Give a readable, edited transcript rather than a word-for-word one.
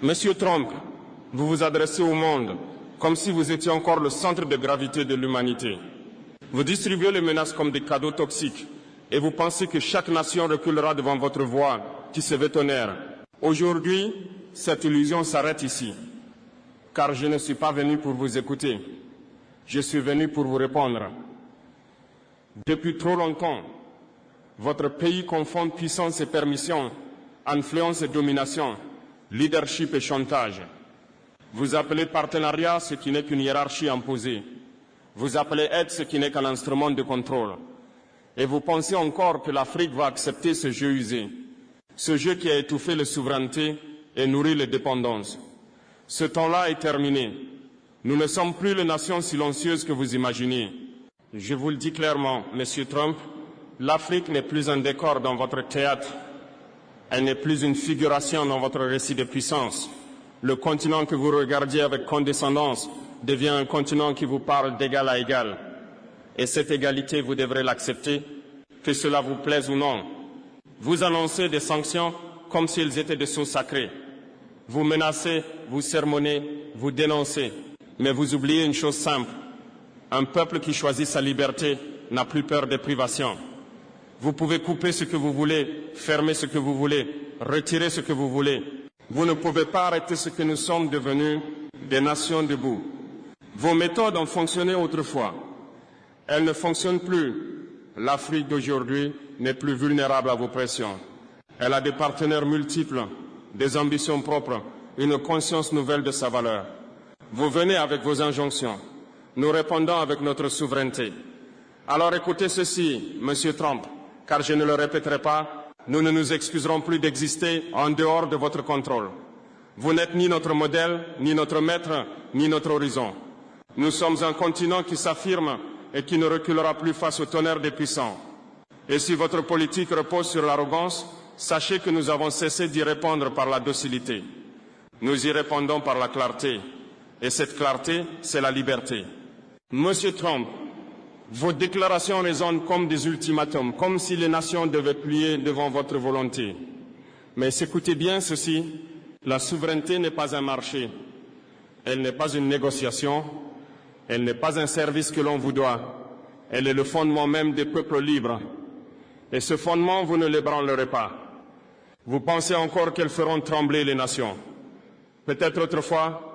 Monsieur Trump, vous vous adressez au monde comme si vous étiez encore le centre de gravité de l'humanité. Vous distribuez les menaces comme des cadeaux toxiques et vous pensez que chaque nation reculera devant votre voix qui se veut tonnerre. Aujourd'hui, cette illusion s'arrête ici, car je ne suis pas venu pour vous écouter. Je suis venu pour vous répondre. Depuis trop longtemps, votre pays confond puissance et permission, influence et domination, leadership et chantage. Vous appelez partenariat ce qui n'est qu'une hiérarchie imposée. Vous appelez aide ce qui n'est qu'un instrument de contrôle. Et vous pensez encore que l'Afrique va accepter ce jeu usé, ce jeu qui a étouffé la souveraineté et nourri les dépendances. Ce temps-là est terminé. Nous ne sommes plus les nations silencieuses que vous imaginez. Je vous le dis clairement, Monsieur Trump, l'Afrique n'est plus un décor dans votre théâtre. Elle n'est plus une figuration dans votre récit de puissance. Le continent que vous regardiez avec condescendance devient un continent qui vous parle d'égal à égal. Et cette égalité, vous devrez l'accepter, que cela vous plaise ou non. Vous annoncez des sanctions comme s'ils étaient des sceaux sacrés. Vous menacez, vous sermonnez, vous dénoncez. Mais vous oubliez une chose simple. Un peuple qui choisit sa liberté n'a plus peur des privations. Vous pouvez couper ce que vous voulez, fermer ce que vous voulez, retirer ce que vous voulez. Vous ne pouvez pas arrêter ce que nous sommes devenus, des nations debout. Vos méthodes ont fonctionné autrefois. Elles ne fonctionnent plus. L'Afrique d'aujourd'hui n'est plus vulnérable à vos pressions. Elle a des partenaires multiples, des ambitions propres, une conscience nouvelle de sa valeur. Vous venez avec vos injonctions. Nous répondons avec notre souveraineté. Alors écoutez ceci, Monsieur Trump, car je ne le répéterai pas, nous ne nous excuserons plus d'exister en dehors de votre contrôle. Vous n'êtes ni notre modèle, ni notre maître, ni notre horizon. Nous sommes un continent qui s'affirme et qui ne reculera plus face au tonnerre des puissants. Et si votre politique repose sur l'arrogance, sachez que nous avons cessé d'y répondre par la docilité. Nous y répondons par la clarté. Et cette clarté, c'est la liberté. Monsieur Trump, vos déclarations résonnent comme des ultimatums, comme si les nations devaient plier devant votre volonté. Mais écoutez bien ceci, la souveraineté n'est pas un marché, elle n'est pas une négociation, elle n'est pas un service que l'on vous doit, elle est le fondement même des peuples libres. Et ce fondement, vous ne l'ébranlerez pas. Vous pensez encore qu'elles feront trembler les nations. Peut-être autrefois,